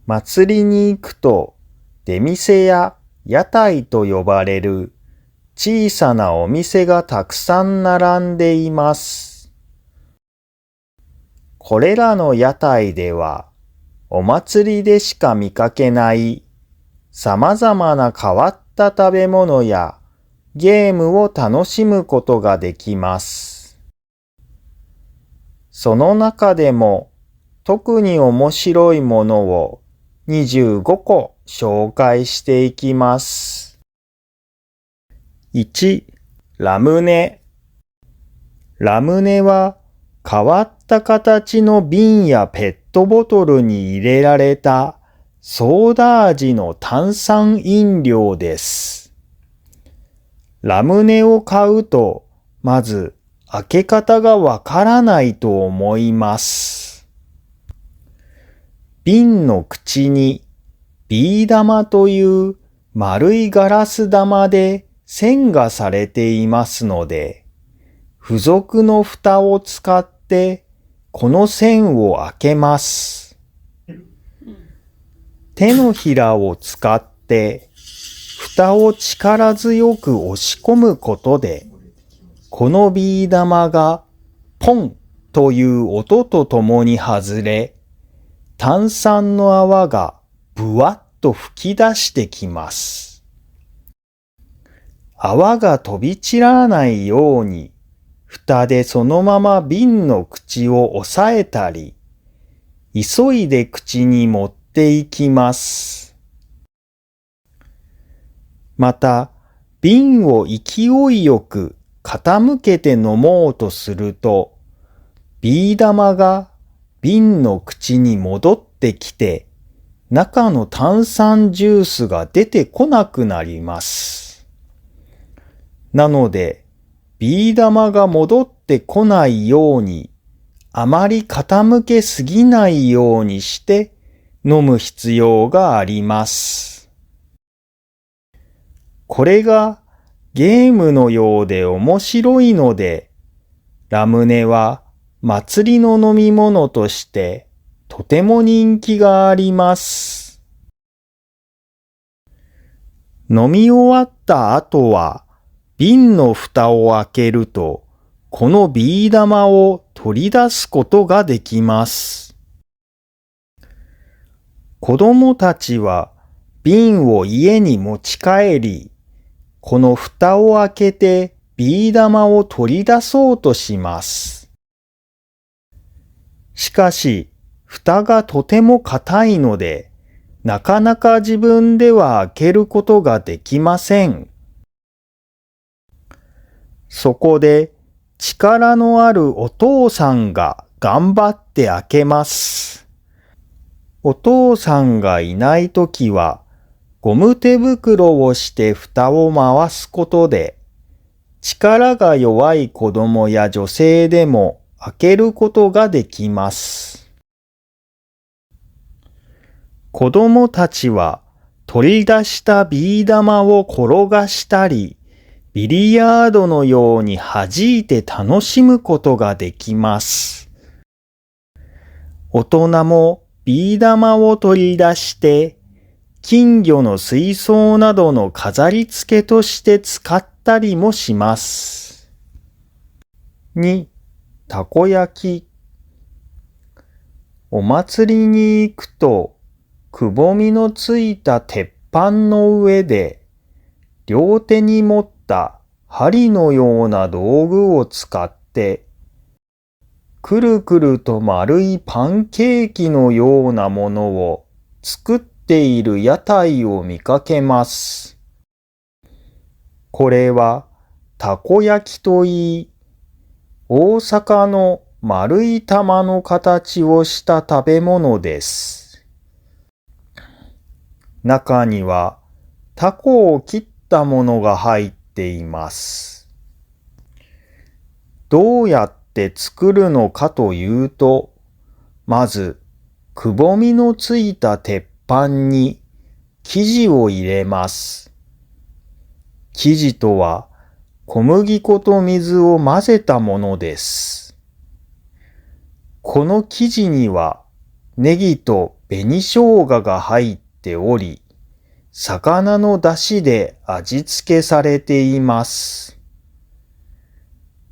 祭りに行くと出店や屋台と呼ばれる小さなお店がたくさん並んでいます。これらの屋台ではお祭りでしか見かけない様々な変わった食べ物やゲームを楽しむことができます。その中でも特に面白いものを25個紹介していきます。1、ラムネ。ラムネは変わった形の瓶やペットボトルに入れられたソーダ味の炭酸飲料です。ラムネを買うと、まず開け方がわからないと思います。瓶の口にビー玉という丸いガラス玉で線がされていますので、付属の蓋を使ってこの線を開けます。手のひらを使って蓋を力強く押し込むことで、このビー玉がポンという音とともに外れ、炭酸の泡がぶわっと吹き出してきます。泡が飛び散らないように、蓋でそのまま瓶の口を押さえたり、急いで口に持っていきます。また、瓶を勢いよく傾けて飲もうとすると、ビー玉が瓶の口に戻ってきて、中の炭酸ジュースが出てこなくなります。なので、ビー玉が戻ってこないように、あまり傾けすぎないようにして飲む必要があります。これがゲームのようで面白いので、ラムネは祭りの飲み物としてとても人気があります。飲み終わった後は瓶の蓋を開けるとこのビー玉を取り出すことができます。子供たちは瓶を家に持ち帰り、この蓋を開けてビー玉を取り出そうとします。しかし、蓋がとても硬いので、なかなか自分では開けることができません。そこで、力のあるお父さんが頑張って開けます。お父さんがいないときは、ゴム手袋をして蓋を回すことで、力が弱い子供や女性でも開けることができます。子供たちは取り出したビー玉を転がしたり、ビリヤードのように弾いて楽しむことができます。大人もビー玉を取り出して、金魚の水槽などの飾り付けとして使ったりもします。2、たこ焼き。お祭りに行くと、くぼみのついた鉄板の上で、両手に持った針のような道具を使って、くるくると丸いパンケーキのようなものを作っている屋台を見かけます。これはたこ焼きといい、大阪の丸い玉の形をした食べ物です。中にはタコを切ったものが入っています。どうやって作るのかというと、まずくぼみのついた鉄板に生地を入れます。生地とは小麦粉と水を混ぜたものです。この生地にはネギと紅生姜が入っており、魚の出汁で味付けされています。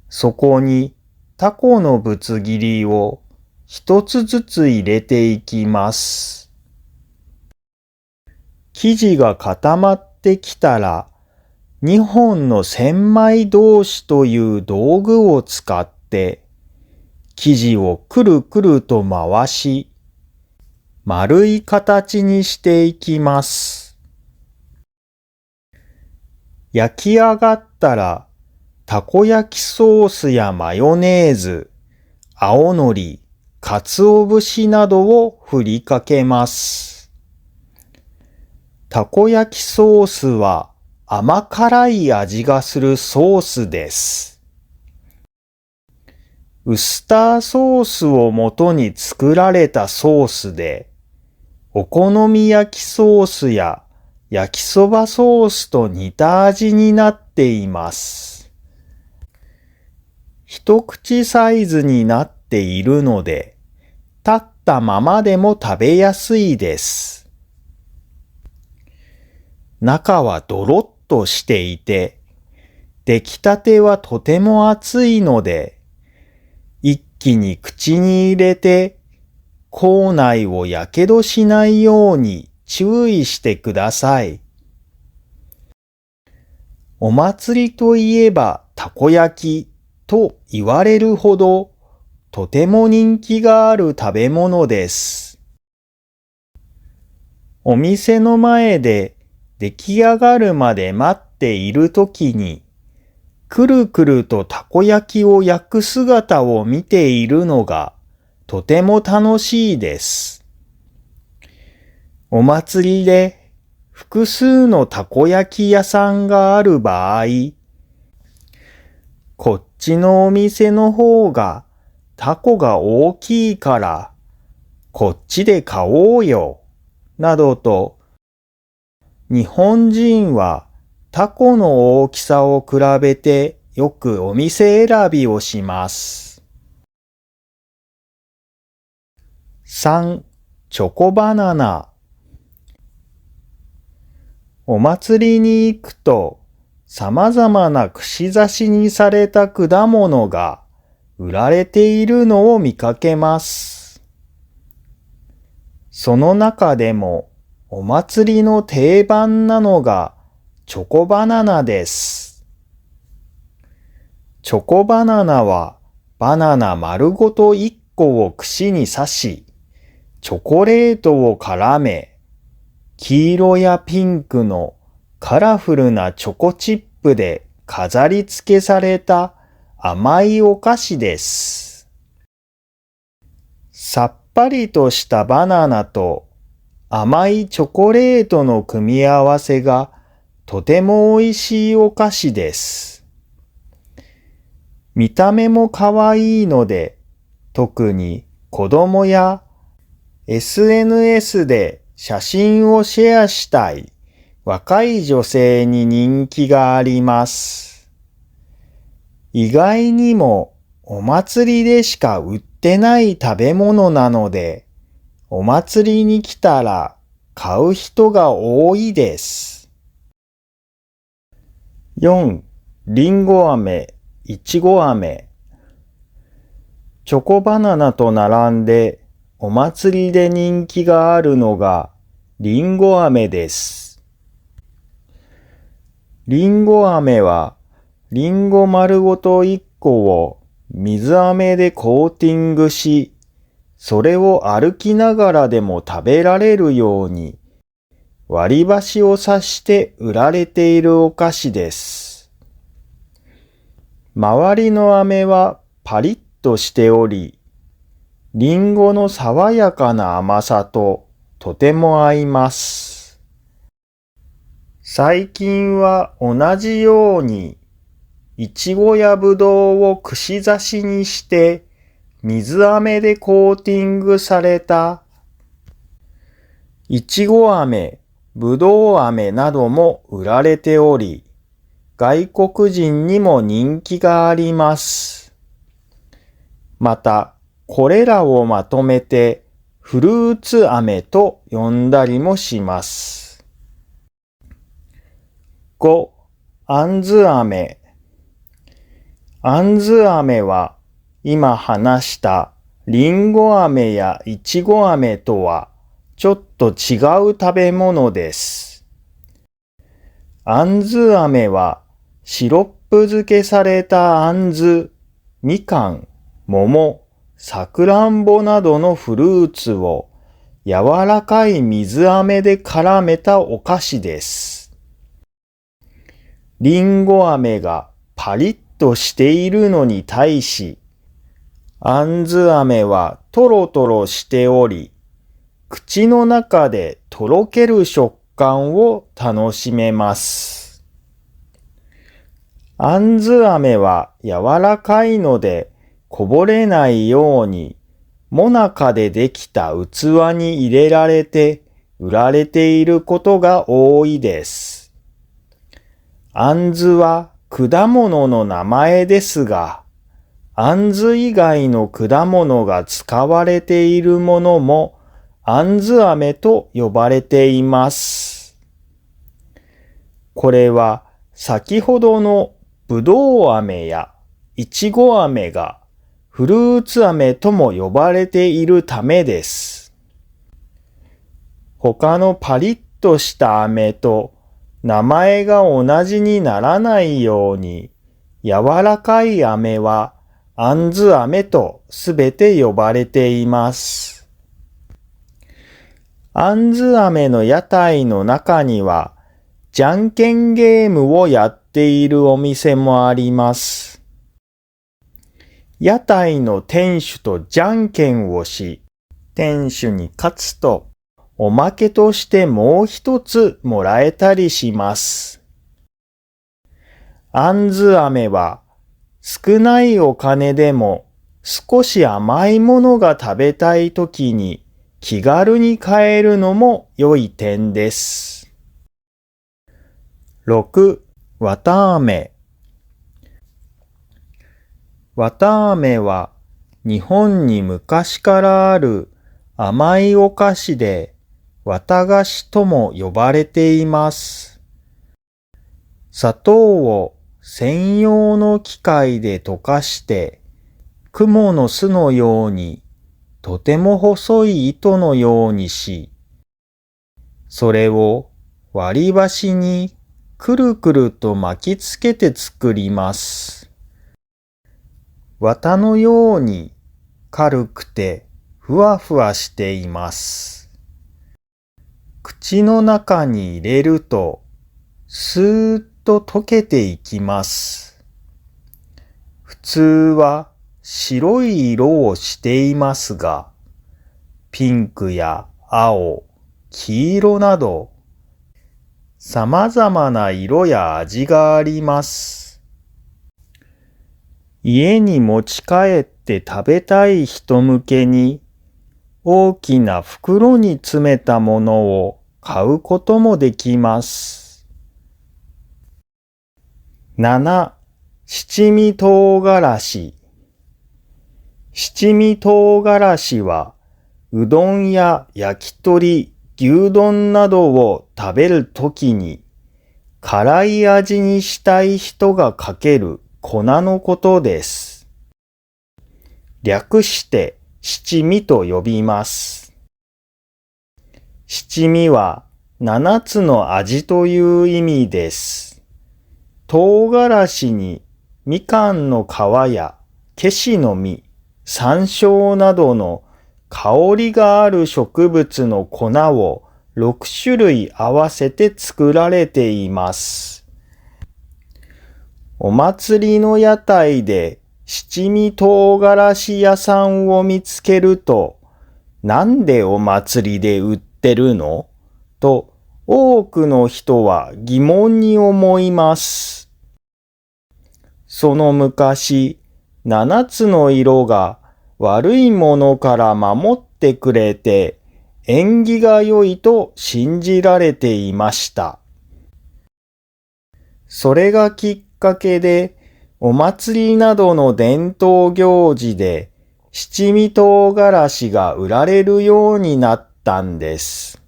そこにタコのぶつ切りを一つずつ入れていきます。生地が固まってきたら、2本の千枚通しという道具を使って、生地をくるくると回し、丸い形にしていきます。焼き上がったら、たこ焼きソースやマヨネーズ、青のり、鰹節などを振りかけます。たこ焼きソースは甘辛い味がするソースです。ウスターソースを元に作られたソースで、お好み焼きソースや焼きそばソースと似た味になっています。一口サイズになっているので、立ったままでも食べやすいです。中はドロッとしていて、出来たてはとても熱いので、一気に口に入れて、口内をやけどしないように注意してください。お祭りといえばたこ焼きと言われるほど、とても人気がある食べ物です。お店の前で出来上がるまで待っているときに、くるくるとたこ焼きを焼く姿を見ているのがとても楽しいです。お祭りで複数のたこ焼き屋さんがある場合、こっちのお店の方がタコが大きいから、こっちで買おうよ、などと、日本人はタコの大きさを比べてよくお店選びをします。3. チョコバナナ。お祭りに行くと、様々な串刺しにされた果物が売られているのを見かけます。その中でもお祭りの定番なのがチョコバナナです。チョコバナナはバナナ丸ごと1個を串に刺し、チョコレートを絡め、黄色やピンクのカラフルなチョコチップで飾り付けされた甘いお菓子です。さっぱりとしたバナナと甘いチョコレートの組み合わせがとても美味しいお菓子です。見た目も可愛いので、特に子供や SNS で写真をシェアしたい若い女性に人気があります。意外にもお祭りでしか売ってない食べ物なので、お祭りに来たら買う人が多いです。4. りんご飴、いちご飴。チョコバナナと並んでお祭りで人気があるのがりんご飴です。りんご飴はりんご丸ごと1個を水飴でコーティングし、それを歩きながらでも食べられるように割り箸を刺して売られているお菓子です。周りの飴はパリッとしており、りんごの爽やかな甘さととても合います。最近は同じようにいちごやぶどうを串刺しにして水飴でコーティングされたいちご飴、ぶどう飴なども売られており、外国人にも人気があります。また、これらをまとめてフルーツ飴と呼んだりもします。5、あんず飴。あんず飴は今話したりんご飴やいちご飴とはちょっと違う食べ物です。あんず飴はシロップ漬けされたあんず、みかん、桃、さくらんぼなどのフルーツを柔らかい水飴で絡めたお菓子です。りんご飴がパリッとしているのに対し、あんず飴はトロトロしており、口の中でとろける食感を楽しめます。あんず飴は柔らかいのでこぼれないように、もなかでできた器に入れられて売られていることが多いです。あんずは果物の名前ですが、あんず以外の果物が使われているものもあんず飴と呼ばれています。これは先ほどのぶどう飴やいちご飴がフルーツ飴とも呼ばれているためです。他のパリッとした飴と名前が同じにならないように、柔らかい飴はあんず飴とすべて呼ばれています。あんず飴の屋台の中には、じゃんけんゲームをやっているお店もあります。屋台の店主とじゃんけんをし、店主に勝つと、おまけとしてもう一つもらえたりします。あんず飴は、少ないお金でも少し甘いものが食べたいときに気軽に買えるのも良い点です。6、わたあめ。わたあめは日本に昔からある甘いお菓子で、わた菓子とも呼ばれています。砂糖を専用の機械で溶かして、蜘蛛の巣のようにとても細い糸のようにし、それを割り箸にくるくると巻きつけて作ります。綿のように軽くてふわふわしています。口の中に入れるとスーッと溶けていきます。普通は白い色をしていますが、ピンクや青、黄色など、様々な色や味があります。家に持ち帰って食べたい人向けに、大きな袋に詰めたものを買うこともできます。7、七味唐辛子。七味唐辛子は、うどんや焼き鳥、牛丼などを食べるときに、辛い味にしたい人がかける粉のことです。略して七味と呼びます。七味は7つの味という意味です。唐辛子にみかんの皮やケシの実、山椒などの香りがある植物の粉を6種類合わせて作られています。お祭りの屋台で七味唐辛子屋さんを見つけると、なんでお祭りで売ってるの？と多くの人は疑問に思います。その昔、7つの色が悪いものから守ってくれて縁起が良いと信じられていました。それがきっかけでお祭りなどの伝統行事で七味唐辛子が売られるようになったんです。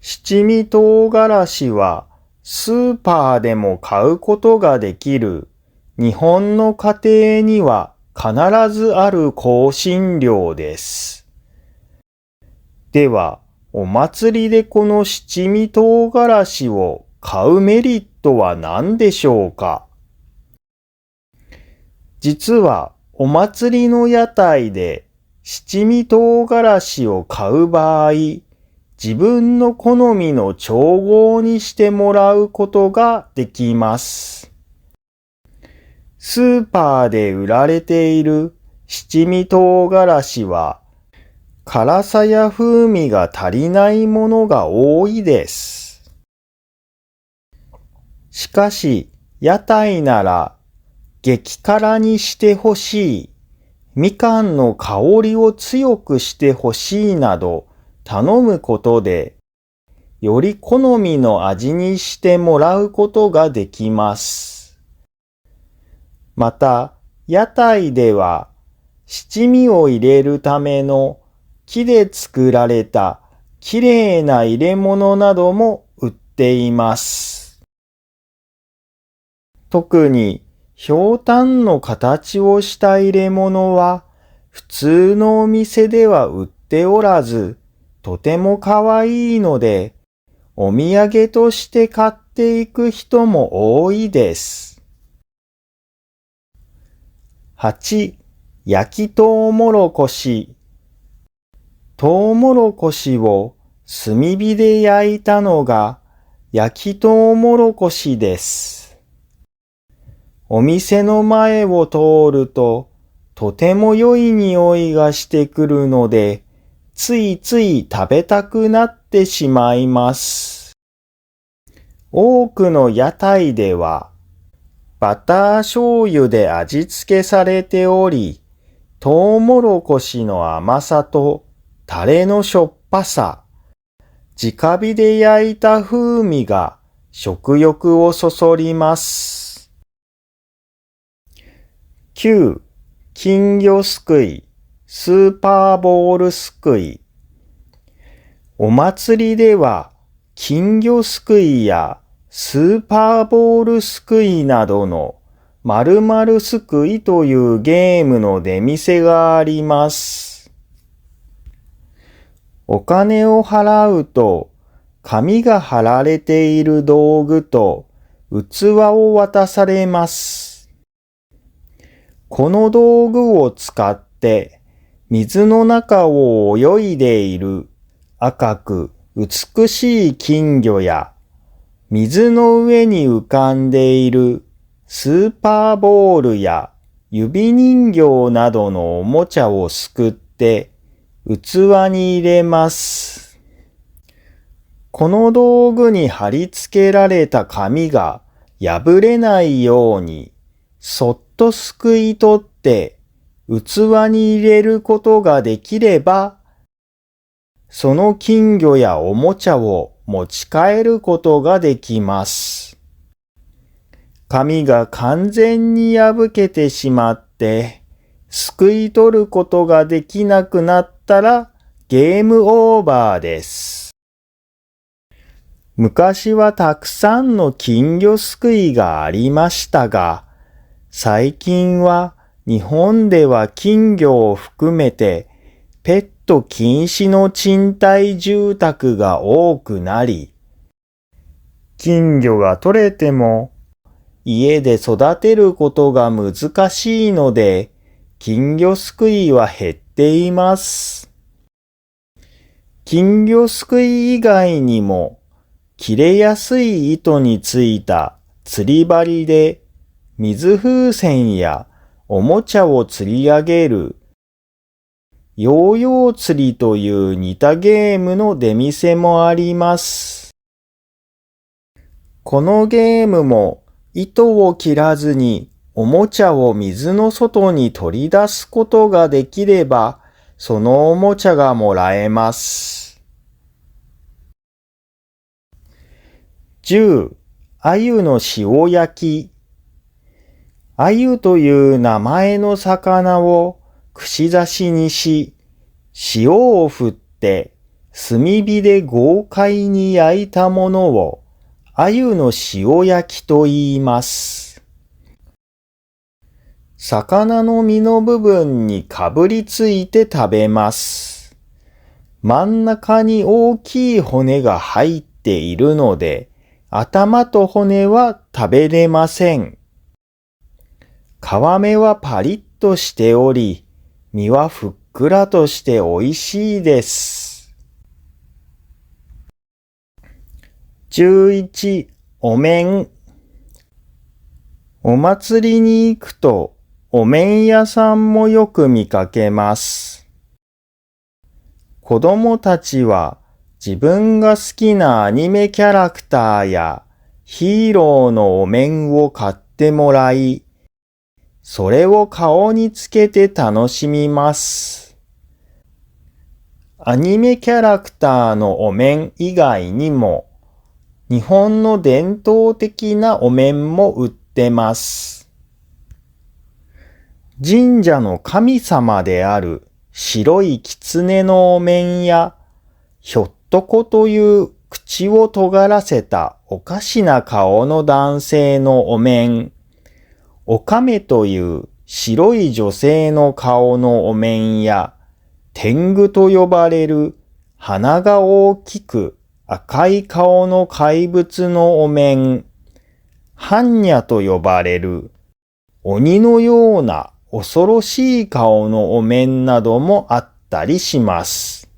七味唐辛子はスーパーでも買うことができる日本の家庭には必ずある香辛料です。では、お祭りでこの七味唐辛子を買うメリットは何でしょうか？実はお祭りの屋台で七味唐辛子を買う場合、自分の好みの調合にしてもらうことができます。スーパーで売られている七味唐辛子は辛さや風味が足りないものが多いです。しかし、屋台なら激辛にしてほしい、みかんの香りを強くしてほしいなど頼むことで、より好みの味にしてもらうことができます。また、屋台では七味を入れるための木で作られたきれいな入れ物なども売っています。特にひょうたんの形をした入れ物は普通のお店では売っておらず、とてもかわいいので、お土産として買っていく人も多いです。8. 焼きとうもろこし。とうもろこしを炭火で焼いたのが焼きとうもろこしです。お店の前を通るととても良い匂いがしてくるので、ついつい食べたくなってしまいます。多くの屋台ではバター醤油で味付けされており、とうもろこしの甘さとタレのしょっぱさ、直火で焼いた風味が食欲をそそります。9. 金魚すくい、スーパーボールすくい。お祭りでは金魚すくいやスーパーボールすくいなどの〇〇すくいというゲームの出店があります。お金を払うと紙が貼られている道具と器を渡されます。この道具を使って水の中を泳いでいる赤く美しい金魚や水の上に浮かんでいるスーパーボールや指人形などのおもちゃをすくって器に入れます。この道具に貼り付けられた紙が破れないようにそっとすくい取って器に入れることができれば、その金魚やおもちゃを持ち帰ることができます。紙が完全に破けてしまって、すくい取ることができなくなったらゲームオーバーです。昔はたくさんの金魚すくいがありましたが、最近は日本では金魚を含めてペット禁止の賃貸住宅が多くなり、金魚が取れても家で育てることが難しいので、金魚すくいは減っています。金魚すくい以外にも、切れやすい糸についた釣り針で水風船やおもちゃを釣り上げるヨーヨー釣りという似たゲームの出店もあります。このゲームも糸を切らずにおもちゃを水の外に取り出すことができれば、そのおもちゃがもらえます。10. 鮎の塩焼き。鮎という名前の魚を串刺しにし、塩を振って炭火で豪快に焼いたものを鮎の塩焼きと言います。魚の身の部分にかぶりついて食べます。真ん中に大きい骨が入っているので、頭と骨は食べれません。皮目はパリッとしており、身はふっくらとして美味しいです。11、お面。お祭りに行くと、お面屋さんもよく見かけます。子供たちは自分が好きなアニメキャラクターやヒーローのお面を買ってもらい、それを顔につけて楽しみます。アニメキャラクターのお面以外にも、日本の伝統的なお面も売ってます。神社の神様である白い狐のお面や、ひょっとこという口を尖らせたおかしな顔の男性のお面、おかめという白い女性の顔のお面や、天狗と呼ばれる鼻が大きく赤い顔の怪物のお面、般若と呼ばれる鬼のような恐ろしい顔のお面などもあったりします。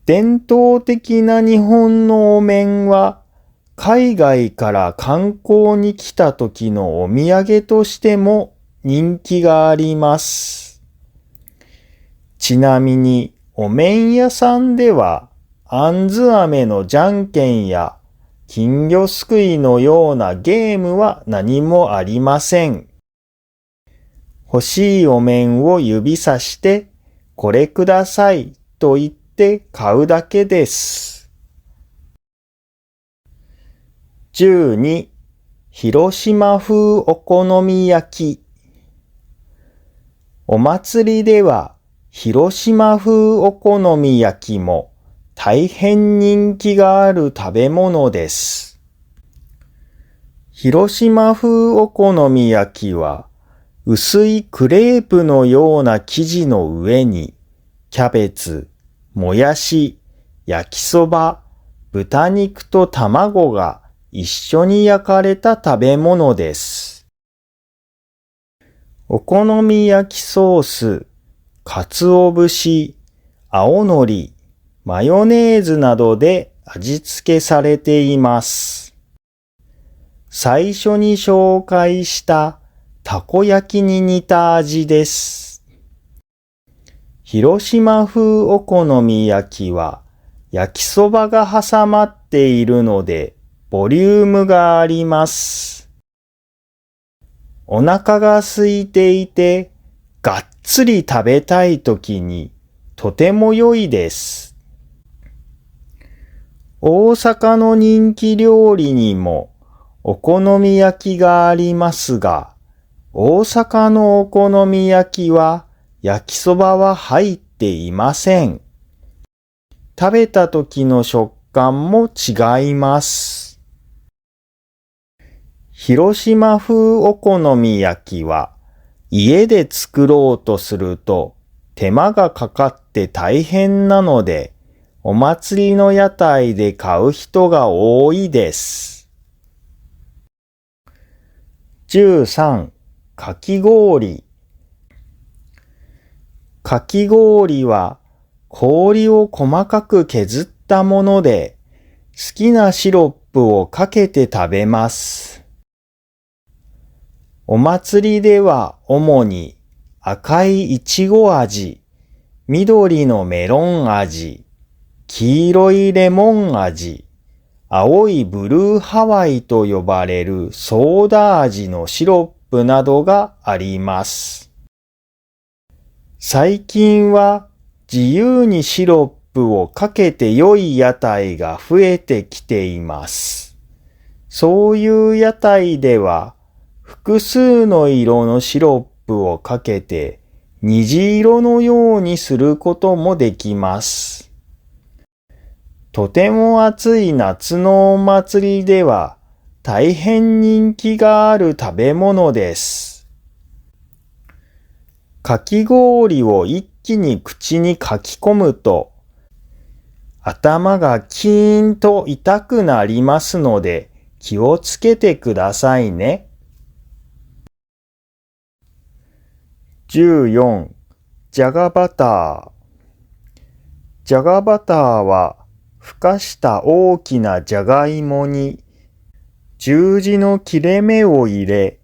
伝統的な日本のお面は、海外から観光に来た時のお土産としても人気があります。ちなみにお面屋さんでは、あんず飴のじゃんけんや金魚すくいのようなゲームは何もありません。欲しいお面を指さして、これくださいと言って買うだけです。12、広島風お好み焼き。お祭りでは、広島風お好み焼きも大変人気がある食べ物です。広島風お好み焼きは、薄いクレープのような生地の上に、キャベツ、もやし、焼きそば、豚肉と卵が一緒に焼かれた食べ物です。お好み焼きソース、鰹節、青のり、マヨネーズなどで味付けされています。最初に紹介したたこ焼きに似た味です。広島風お好み焼きは焼きそばが挟まっているのでボリュームがあります。お腹が空いていてがっつり食べたいときにとても良いです。大阪の人気料理にもお好み焼きがありますが、大阪のお好み焼きは焼きそばは入っていません。食べた時の食感も違います。広島風お好み焼きは家で作ろうとすると手間がかかって大変なので、お祭りの屋台で買う人が多いです。13、かき氷。かき氷は氷を細かく削ったもので、好きなシロップをかけて食べます。お祭りでは主に赤いいちご味、緑のメロン味、黄色いレモン味、青いブルーハワイと呼ばれるソーダ味のシロップなどがあります。最近は自由にシロップをかけて良い屋台が増えてきています。そういう屋台では、複数の色のシロップをかけて虹色のようにすることもできます。とても暑い夏のお祭りでは大変人気がある食べ物です。かき氷を一気に口にかき込むと頭がキーンと痛くなりますので気をつけてくださいね。14. じゃがバター。じゃがバターはふかした大きなじゃがいもに十字の切れ目を入れ、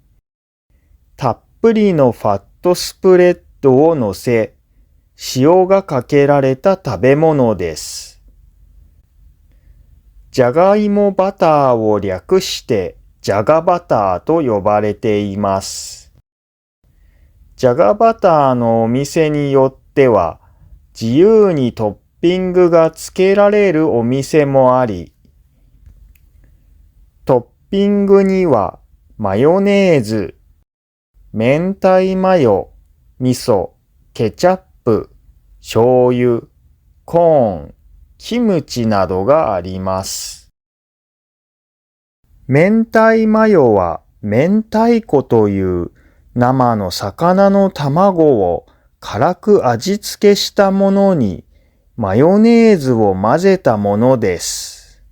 たっぷりのファットスプレッドを乗せ、塩がかけられた食べ物です。じゃがいもバターを略してじゃがバターと呼ばれています。じゃがバターのお店によっては自由にトッピングがつけられるお店もあり、トッピングにはマヨネーズ、明太マヨ、味噌、ケチャップ、醤油、コーン、キムチなどがあります。明太マヨは明太子という生の魚の卵を辛く味付けしたものにマヨネーズを混ぜたものです。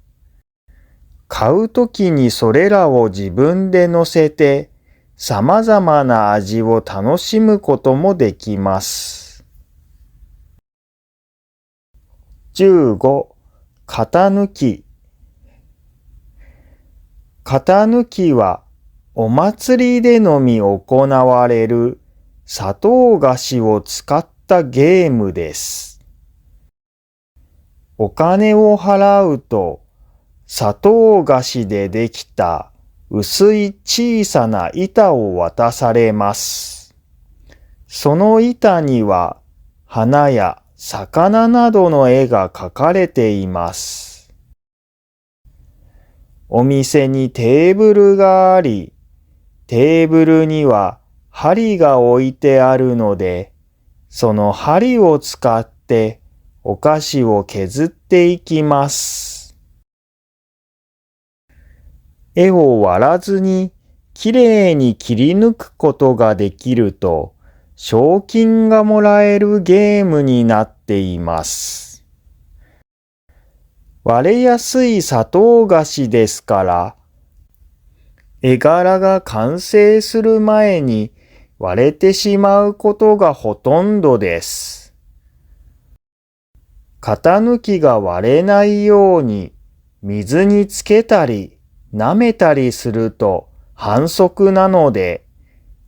買うときにそれらを自分で乗せて様々な味を楽しむこともできます。15. 型抜き。型抜きはお祭りでのみ行われる砂糖菓子を使ったゲームです。お金を払うと砂糖菓子でできた薄い小さな板を渡されます。その板には花や魚などの絵が描かれています。お店にテーブルがあり、テーブルには針が置いてあるので、その針を使ってお菓子を削っていきます。絵を割らずにきれいに切り抜くことができると、賞金がもらえるゲームになっています。割れやすい砂糖菓子ですから、絵柄が完成する前に割れてしまうことがほとんどです。型抜きが割れないように水につけたり舐めたりすると反則なので、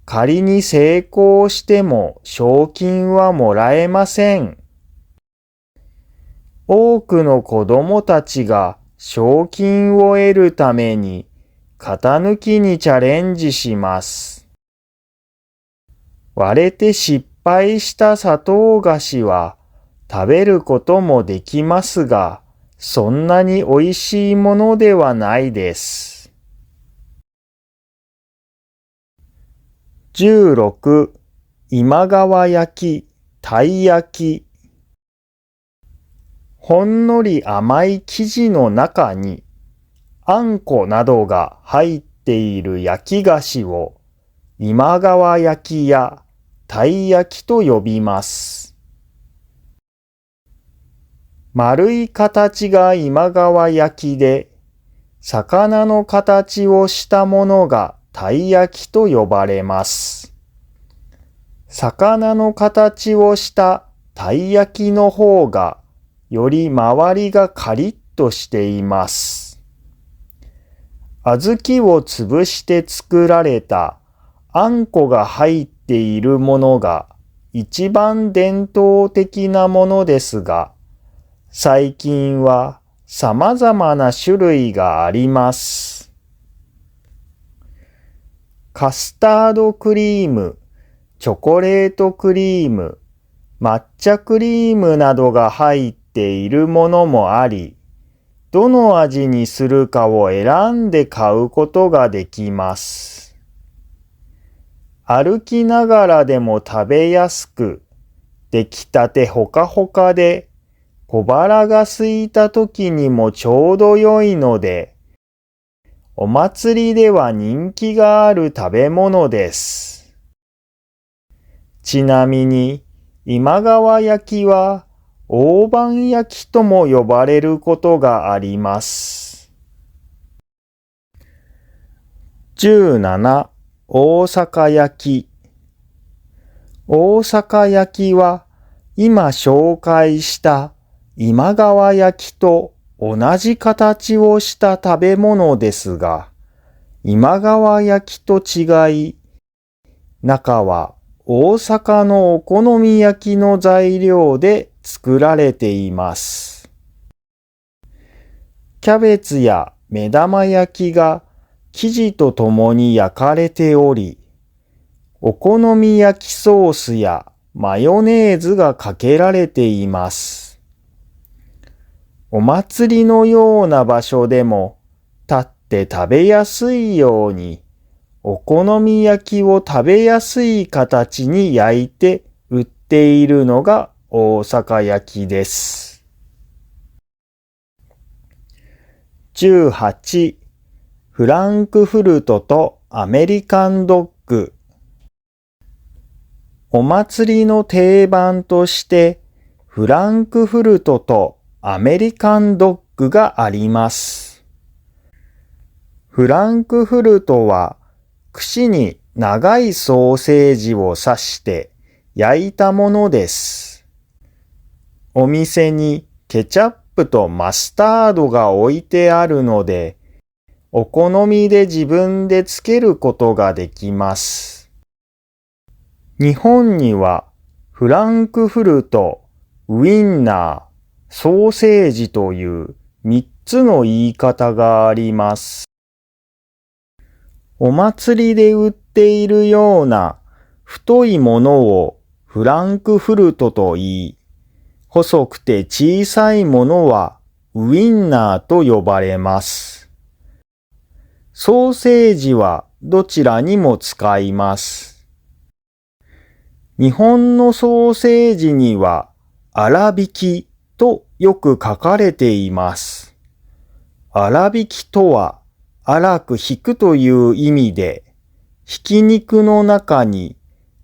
仮に成功しても賞金はもらえません。多くの子供たちが賞金を得るために型抜きにチャレンジします。割れて失敗した砂糖菓子は食べることもできますが、そんなに美味しいものではないです。16. 今川焼き、たい焼き。ほんのり甘い生地の中にあんこなどが入っている焼き菓子を今川焼きやたい焼きと呼びます。丸い形が今川焼きで、魚の形をしたものがたい焼きと呼ばれます。魚の形をしたたい焼きの方がより周りがカリッとしています。小豆を潰して作られたあんこが入っているものが一番伝統的なものですが、最近は様々な種類があります。カスタードクリーム、チョコレートクリーム、抹茶クリームなどが入っているものもあり、どの味にするかを選んで買うことができます。歩きながらでも食べやすく、出来たてほかほかで、小腹が空いた時にもちょうど良いので、お祭りでは人気がある食べ物です。ちなみに、今川焼きは大判焼きとも呼ばれることがあります。17、大阪焼き。大阪焼きは今紹介した今川焼きと同じ形をした食べ物ですが、今川焼きと違い、中は大阪のお好み焼きの材料で作られています。キャベツや目玉焼きが生地とともに焼かれており、お好み焼きソースやマヨネーズがかけられています。お祭りのような場所でも立って食べやすいように、お好み焼きを食べやすい形に焼いて売っているのが大阪焼きです。18、フランクフルトとアメリカンドッグ。お祭りの定番としてフランクフルトとアメリカンドッグがあります。フランクフルトは串に長いソーセージを刺して焼いたものです。お店にケチャップとマスタードが置いてあるので、お好みで自分でつけることができます。日本にはフランクフルト、ウインナー、ソーセージという3つの言い方があります。お祭りで売っているような太いものをフランクフルトと言い、細くて小さいものはウインナーと呼ばれます。ソーセージはどちらにも使います。日本のソーセージには粗挽きとよく書かれています。粗挽きとは粗くひくという意味で、ひき肉の中に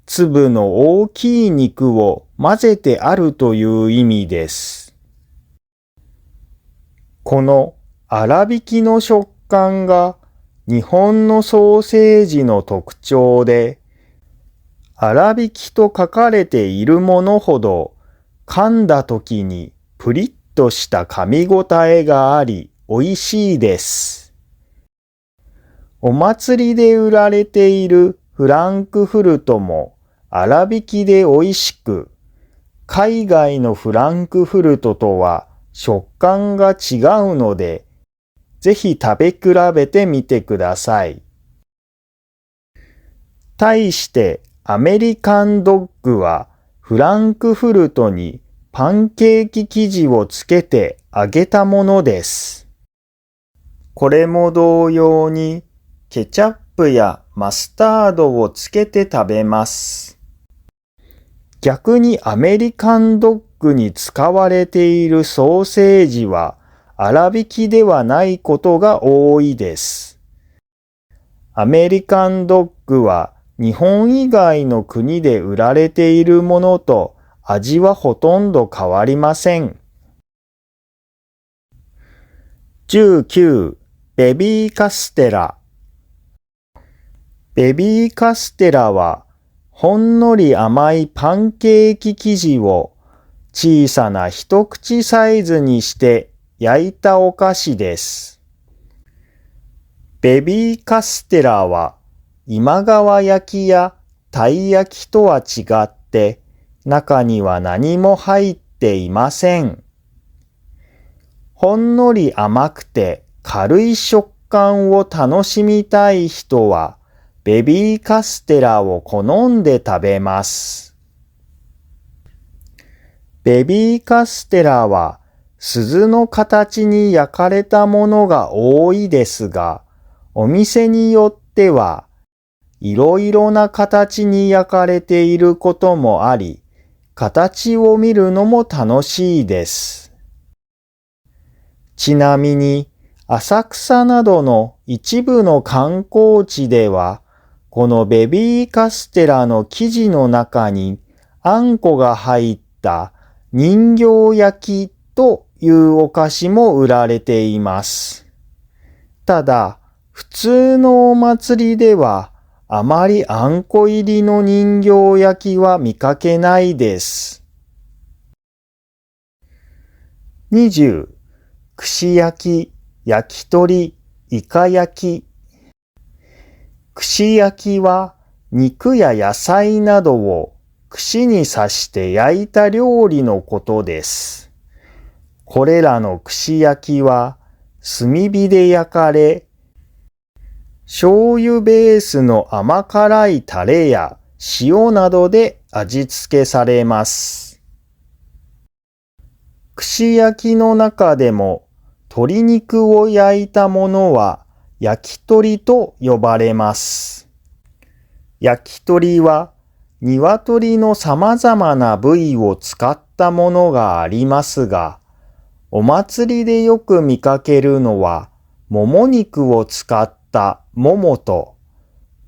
粒の大きい肉を混ぜてあるという意味です。この粗挽きの食感が日本のソーセージの特徴で、粗挽きと書かれているものほど噛んだ時にプリッとした噛み応えがあり美味しいです。お祭りで売られているフランクフルトも粗挽きで美味しく、海外のフランクフルトとは食感が違うので、ぜひ食べ比べてみてください。対してアメリカンドッグはフランクフルトにパンケーキ生地をつけて揚げたものです。これも同様にケチャップやマスタードをつけて食べます。逆にアメリカンドッグに使われているソーセージは粗挽きではないことが多いです。アメリカンドッグは日本以外の国で売られているものと味はほとんど変わりません。19、ベビーカステラ。ベビーカステラはほんのり甘いパンケーキ生地を小さな一口サイズにして焼いたお菓子です。ベビーカステラは今川焼きやたい焼きとは違って中には何も入っていません。ほんのり甘くて軽い食感を楽しみたい人はベビーカステラを好んで食べます。ベビーカステラは鈴の形に焼かれたものが多いですが、お店によってはいろいろな形に焼かれていることもあり、形を見るのも楽しいです。ちなみに、浅草などの一部の観光地では、このベビーカステラの生地の中にあんこが入った人形焼きというお菓子も売られています。ただ、普通のお祭りではあまりあんこ入りの人形焼きは見かけないです。20、串焼き、焼き鳥、イカ焼き。串焼きは肉や野菜などを串に刺して焼いた料理のことです。これらの串焼きは炭火で焼かれ、醤油ベースの甘辛いタレや塩などで味付けされます。串焼きの中でも鶏肉を焼いたものは焼き鳥と呼ばれます。焼き鳥は鶏の様々な部位を使ったものがありますが、お祭りでよく見かけるのはもも肉を使ったももと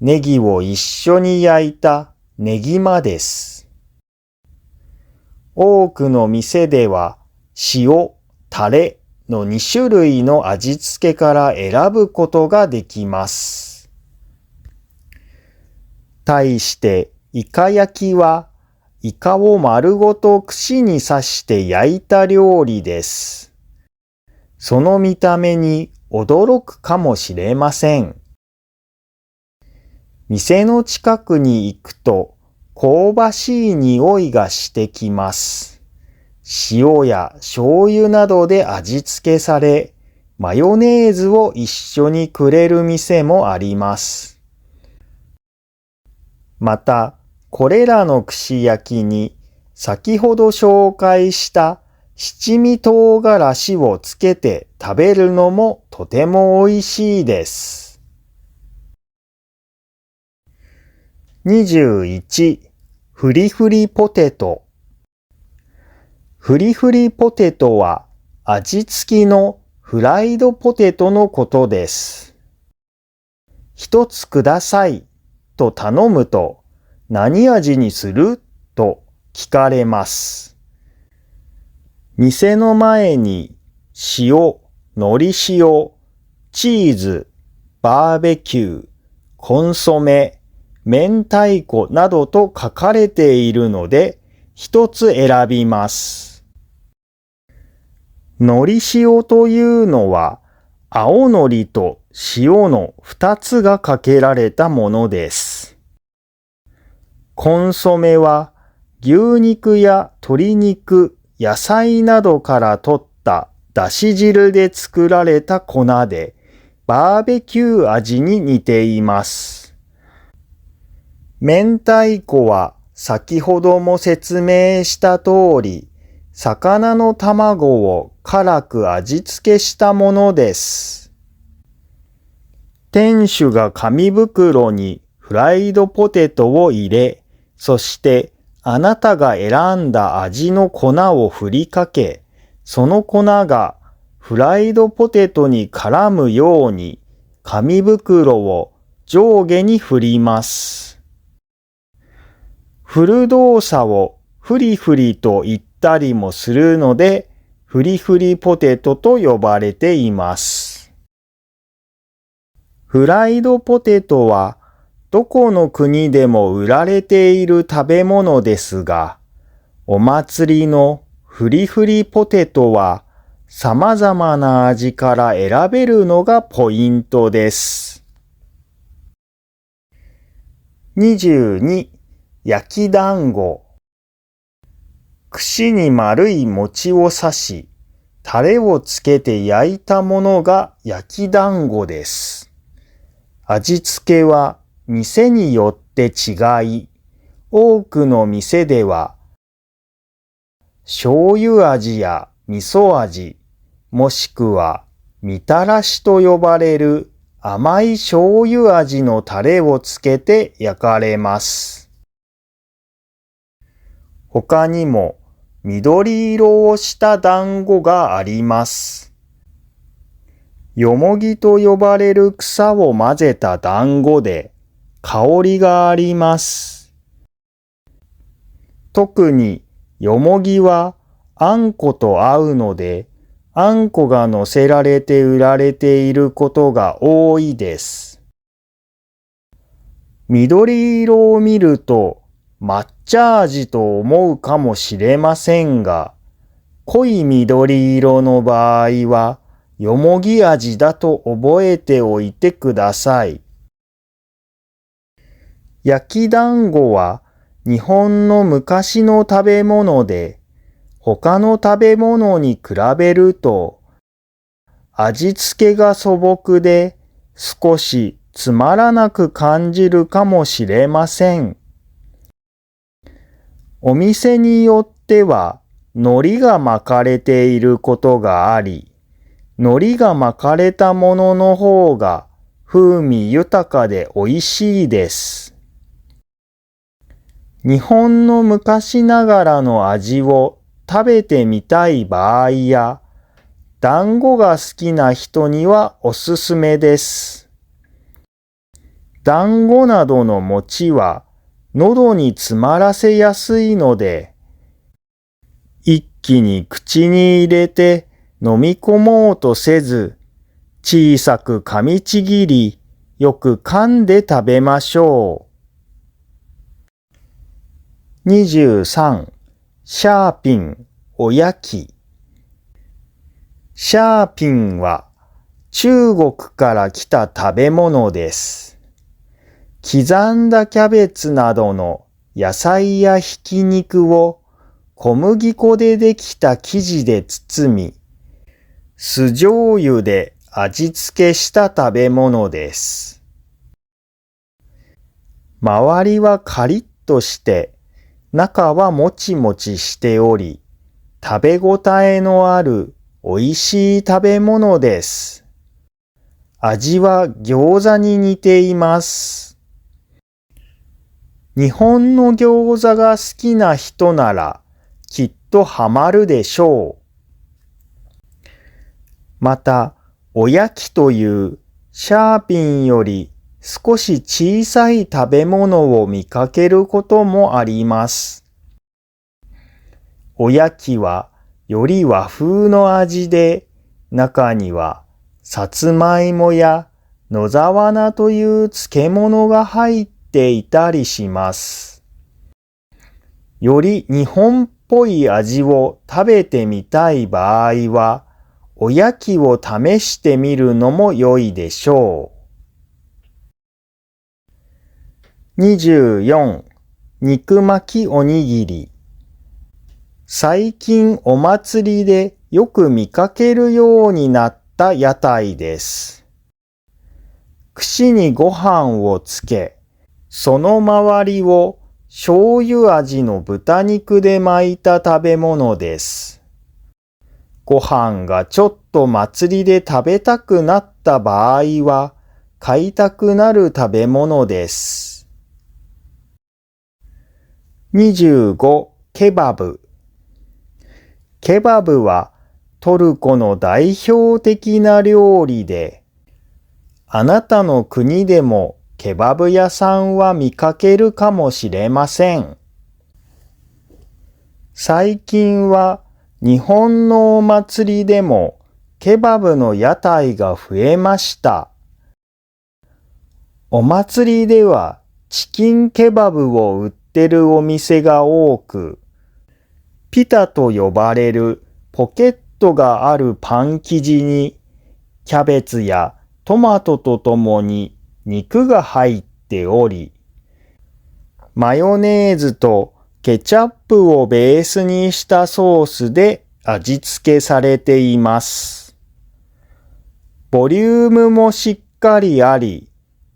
ネギを一緒に焼いたネギマです。多くの店では塩、タレの2種類の味付けから選ぶことができます。対してイカ焼きはイカを丸ごと串に刺して焼いた料理です。その見た目に驚くかもしれません。店の近くに行くと香ばしい匂いがしてきます。塩や醤油などで味付けされ、マヨネーズを一緒にくれる店もあります。また、これらの串焼きに先ほど紹介した七味唐辛子をつけて食べるのもとても美味しいです。21、フリフリポテト。フリフリポテトは味付きのフライドポテトのことです。一つくださいと頼むと何味にすると聞かれます。店の前に塩、海苔塩、チーズ、バーベキュー、コンソメ、明太子などと書かれているので一つ選びます。海苔塩というのは青海苔と塩の2つがかけられたものです。コンソメは牛肉や鶏肉、野菜などから取っただし汁で作られた粉でバーベキュー味に似ています。明太子は先ほども説明した通り、魚の卵を辛く味付けしたものです。店主が紙袋にフライドポテトを入れ、そしてあなたが選んだ味の粉を振りかけ、その粉がフライドポテトに絡むように紙袋を上下に振ります。振る動作をフリフリと言ったりもするので、フリフリポテトと呼ばれています。フライドポテトはどこの国でも売られている食べ物ですが、お祭りのフリフリポテトは様々な味から選べるのがポイントです。22、焼き団子。串に丸い餅を刺し、タレをつけて焼いたものが焼き団子です。味付けは店によって違い、多くの店では醤油味や味噌味、もしくはみたらしと呼ばれる甘い醤油味のタレをつけて焼かれます。他にも緑色をした団子があります。よもぎと呼ばれる草を混ぜた団子で香りがあります。特によもぎはあんこと合うので、あんこが乗せられて売られていることが多いです。緑色を見ると抹茶味と思うかもしれませんが、濃い緑色の場合はよもぎ味だと覚えておいてください。焼き団子は日本の昔の食べ物で、他の食べ物に比べると味付けが素朴で少しつまらなく感じるかもしれません。お店によっては海苔が巻かれていることがあり、海苔が巻かれたものの方が風味豊かで美味しいです。日本の昔ながらの味を食べてみたい場合や、団子が好きな人にはおすすめです。団子などの餅は喉に詰まらせやすいので、一気に口に入れて飲み込もうとせず、小さく噛みちぎり、よく噛んで食べましょう。23. シャーピン、おやき。シャーピンは中国から来た食べ物です。刻んだキャベツなどの野菜やひき肉を小麦粉でできた生地で包み、酢醤油で味付けした食べ物です。周りはカリッとして中はもちもちしており、食べ応えのあるおいしい食べ物です。味は餃子に似ています。日本の餃子が好きな人ならきっとハマるでしょう。また、おやきというシャーピンより少し小さい食べ物を見かけることもあります。おやきはより和風の味で、中にはさつまいもや野沢菜という漬物が入っていたりします。より日本っぽい味を食べてみたい場合は、おやきを試してみるのも良いでしょう。24. 肉巻きおにぎり。最近お祭りでよく見かけるようになった屋台です。串にご飯をつけ、その周りを醤油味の豚肉で巻いた食べ物です。ご飯がちょっと祭りで食べたくなった場合は、買いたくなる食べ物です。25. ケバブ。ケバブはトルコの代表的な料理で、あなたの国でもケバブ屋さんは見かけるかもしれません。最近は日本のお祭りでもケバブの屋台が増えました。お祭りではチキンケバブを売ってるお店が多く、ピタと呼ばれるポケットがあるパン生地にキャベツやトマトとともに肉が入っており、マヨネーズとケチャップをベースにしたソースで味付けされています。ボリュームもしっかりあり、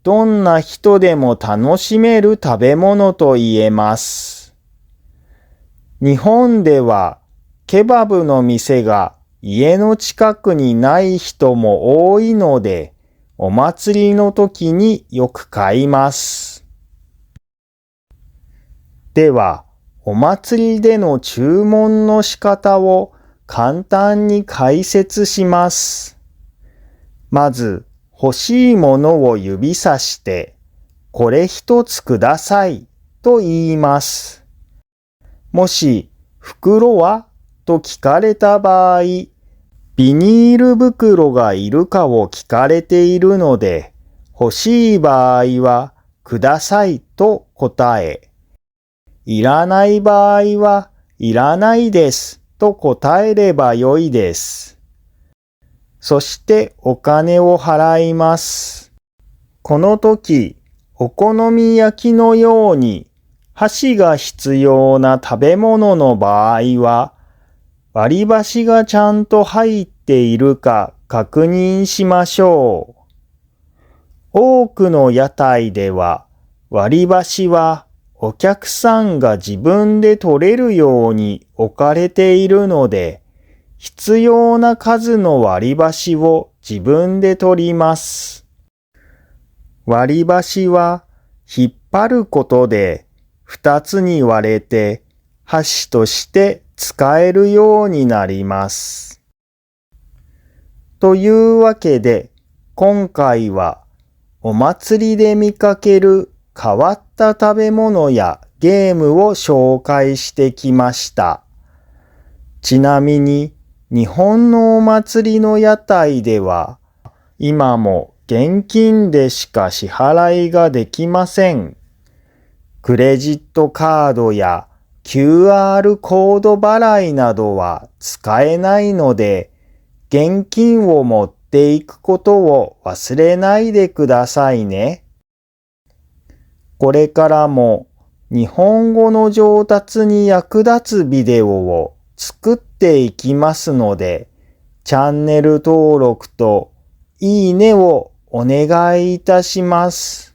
どんな人でも楽しめる食べ物と言えます。日本ではケバブの店が家の近くにない人も多いので、お祭りの時によく買います。では、お祭りでの注文の仕方を簡単に解説します。まず、欲しいものを指さして、これ一つくださいと言います。もし、袋はと聞かれた場合、ビニール袋がいるかを聞かれているので、欲しい場合はくださいと答え、いらない場合はいらないですと答えればよいです。そしてお金を払います。この時、お好み焼きのように箸が必要な食べ物の場合は、割り箸がちゃんと入っているか確認しましょう。多くの屋台では割り箸はお客さんが自分で取れるように置かれているので、必要な数の割り箸を自分で取ります。割り箸は引っ張ることで2つに割れて箸として使えるようになります。というわけで、今回はお祭りで見かける変わった食べ物やゲームを紹介してきました。ちなみに日本のお祭りの屋台では今も現金でしか支払いができません。クレジットカードや QR コード払いなどは使えないので、現金を持っていくことを忘れないでくださいね。これからも日本語の上達に役立つビデオを作っていきますので、チャンネル登録といいねをお願いいたします。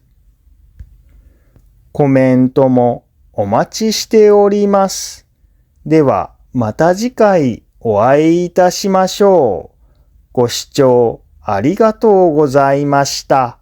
コメントもお待ちしております。ではまた次回お会いいたしましょう。ご視聴ありがとうございました。